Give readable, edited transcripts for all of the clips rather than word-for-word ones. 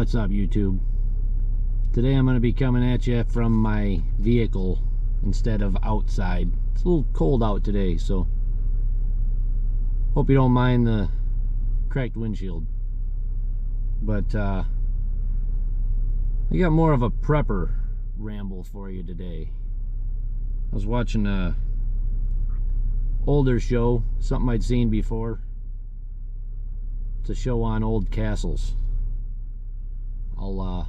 What's up, YouTube? Today I'm going to be coming at you from my vehicle instead of outside. It's a little cold out today, so hope you don't mind the cracked windshield. But I got more of a prepper ramble for you today. I was watching a older show, something I'd seen before. It's a show on old castles. I'll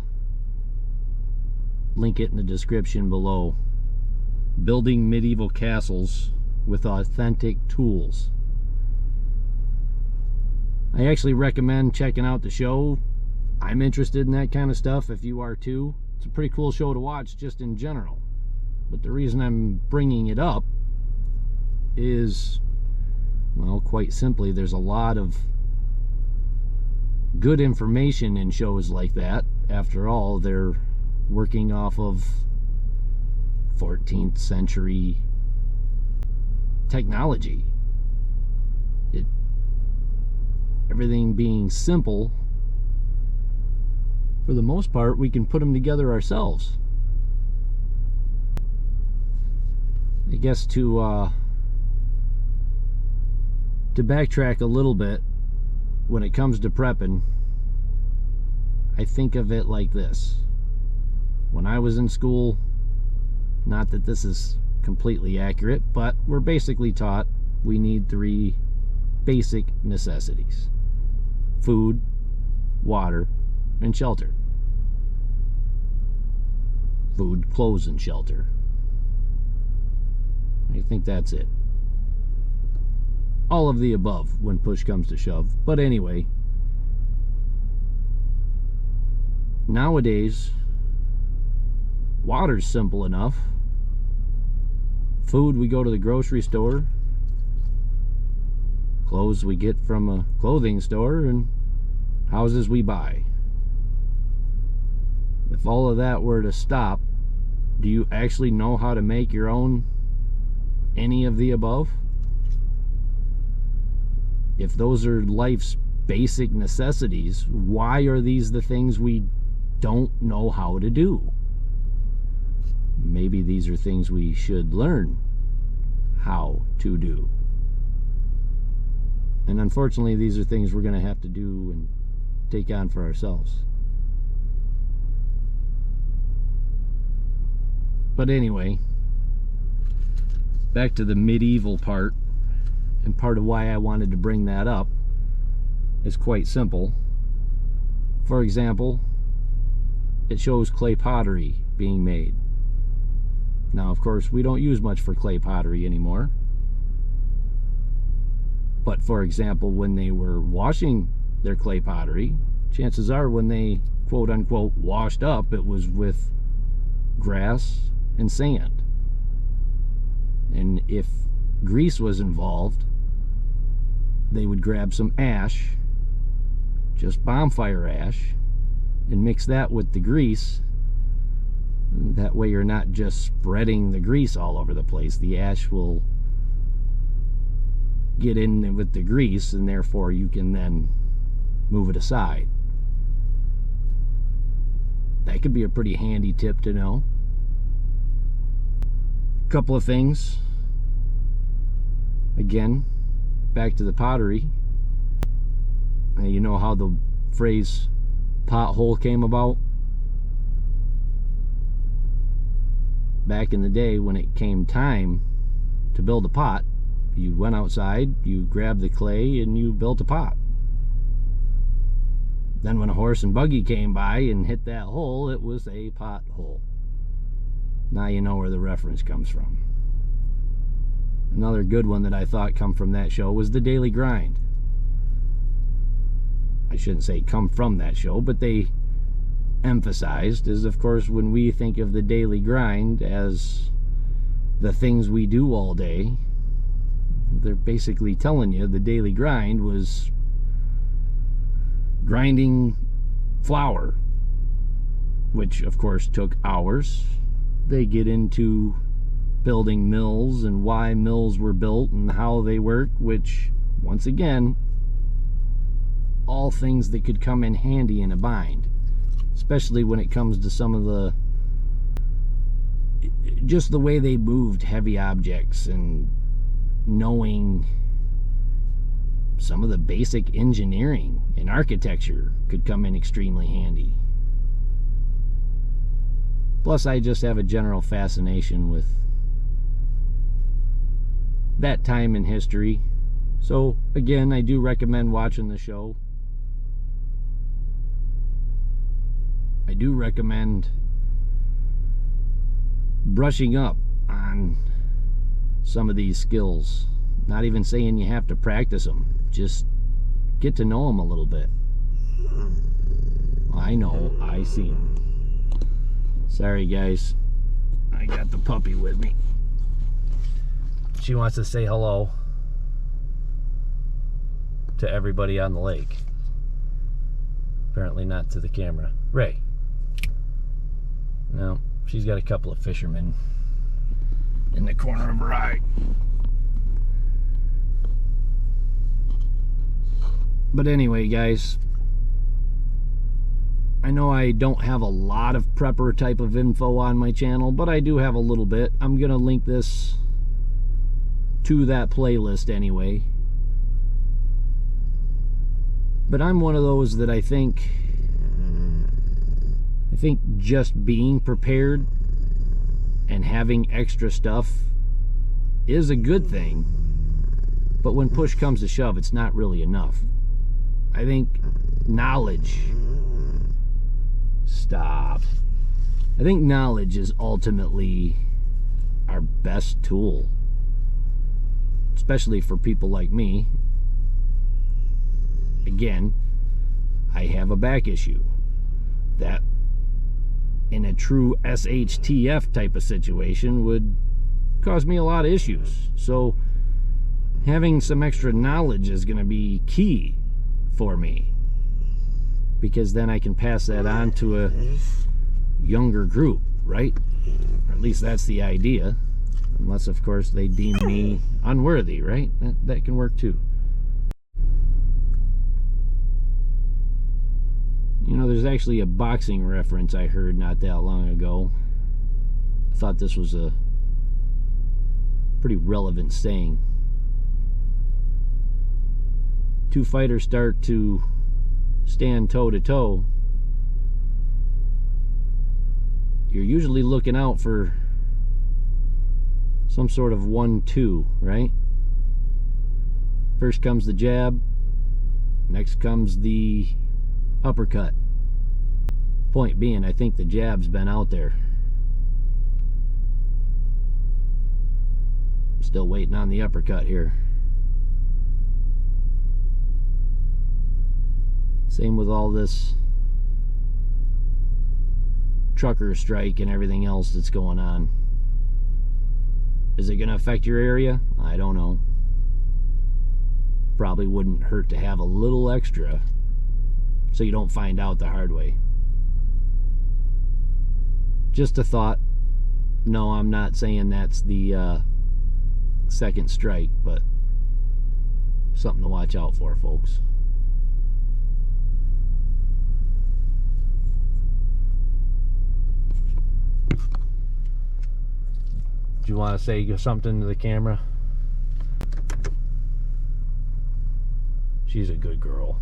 link it in the description below. Building medieval castles with authentic tools. I actually recommend checking out the show. I'm interested in that kind of stuff if you are too. It's a pretty cool show to watch just in general. But the reason I'm bringing it up is, well, quite simply, there's a lot of good information in shows like that. After all, they're working off of 14th century technology. Everything being simple, for the most part, we can put them together ourselves. I guess to backtrack a little bit, when it comes to prepping, I think of it like this. When I was in school, not that this is completely accurate, but we're basically taught we need 3 basic necessities: food, water, and shelter. Food, clothes, and shelter. I think that's it. All of the above when push comes to shove. But anyway, nowadays, water's simple enough. Food, we go to the grocery store. Clothes we get from a clothing store, and houses we buy. If all of that were to stop, do you actually know how to make your own any of the above? If those are life's basic necessities, why are these the things we don't know how to do? Maybe these are things we should learn how to do. And unfortunately, these are things we're going to have to do and take on for ourselves. But anyway, back to the medieval part, and part of why I wanted to bring that up is quite simple. For example, it shows clay pottery being made. Now, of course, we don't use much for clay pottery anymore. But for example, when they were washing their clay pottery, chances are when they quote-unquote washed up, it was with grass and sand. And if grease was involved, they would grab some ash, just bonfire ash, and mix that with the grease. That way you're not just spreading the grease all over the place. The ash will get in with the grease, and therefore you can then move it aside. That could be a pretty handy tip to know. A couple of things. Again, back to the pottery. You know how the phrase pothole came about? Back in the day, when it came time to build a pot, you went outside, you grabbed the clay, and you built a pot. Then when a horse and buggy came by and hit that hole, it was a pothole. Now you know where the reference comes from. Another good one that I thought come from that show was the daily grind. I shouldn't say come from that show, but they emphasized is, of course, when we think of the daily grind as the things we do all day, they're basically telling you the daily grind was grinding flour, which of course took hours. They get into building mills and why mills were built and how they work, which once again, all things that could come in handy in a bind. especially when it comes to some of the, just the way they moved heavy objects, and knowing some of the basic engineering and architecture could come in extremely handy. Plus, I just have a general fascination with that time in history. So again, I do recommend watching the show. I do recommend brushing up on some of these skills. Not even saying you have to practice them, just get to know them a little bit. I know, I see them. Sorry guys, I got the puppy with me. She wants to say hello to everybody on the lake. Apparently not to the camera. Ray. No, she's got a couple of fishermen in the corner of her eye. But anyway, guys, I know I don't have a lot of prepper type of info on my channel, but I do have a little bit. I'm gonna link this to that playlist anyway. But I'm one of those that I think just being prepared and having extra stuff is a good thing. But when push comes to shove, it's not really enough. I think knowledge, I think knowledge is ultimately our best tool, especially for people like me. Again, I have a back issue that in a true SHTF type of situation would cause me a lot of issues. So having some extra knowledge is going to be key for me, because then I can pass that on to a younger group, right? Or at least that's the idea, unless of course they deem me unworthy, right? That can work too. You know, there's actually a boxing reference I heard not that long ago. I thought this was a pretty relevant saying. Two fighters start to stand toe to toe, you're usually looking out for some sort of 1-2, right? First comes the jab, next comes the uppercut. Point being, I think the jab's been out there. Still waiting on the uppercut here. Same with all this trucker strike and everything else that's going on. Is it going to affect your area? I don't know. Probably wouldn't hurt to have a little extra so you don't find out the hard way. Just a thought. No, I'm not saying that's the second strike, but something to watch out for, folks. Do you want to say something to the camera? She's a good girl.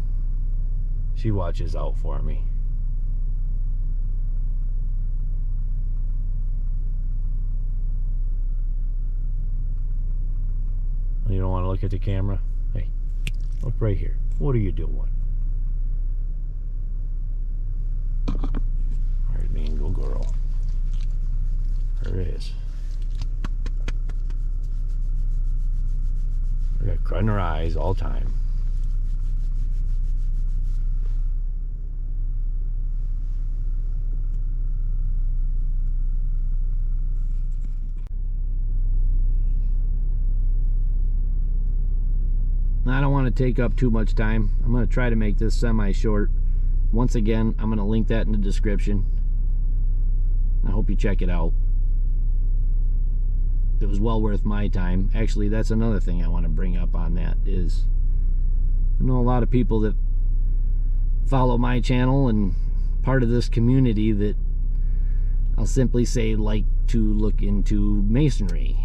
She watches out for me. You don't want to look at the camera? Hey, look right here. What are you doing? There's being a good girl. There it is. We got crud in her eyes all the time. I don't want to take up too much time. I'm going to try to make this semi-short. Once again, I'm going to link that in the description. I hope you check it out. It was well worth my time. Actually, that's another thing I want to bring up on that is, I know a lot of people that follow my channel and part of this community that I'll simply say like to look into masonry.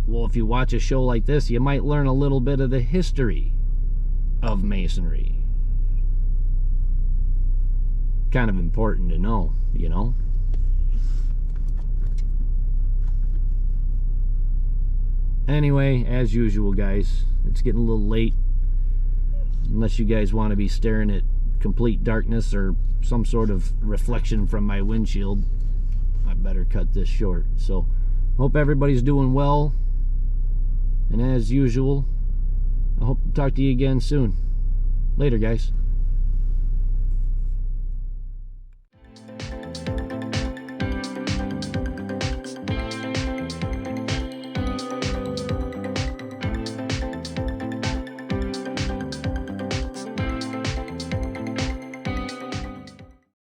Well, if you watch a show like this, you might learn a little bit of the history of masonry. Kind of important to know, you know. Anyway, as usual, guys, it's getting a little late. Unless you guys want to be staring at complete darkness or some sort of reflection from my windshield, I better cut this short. So, hope everybody's doing well. And as usual, I hope to talk to you again soon. Later, guys.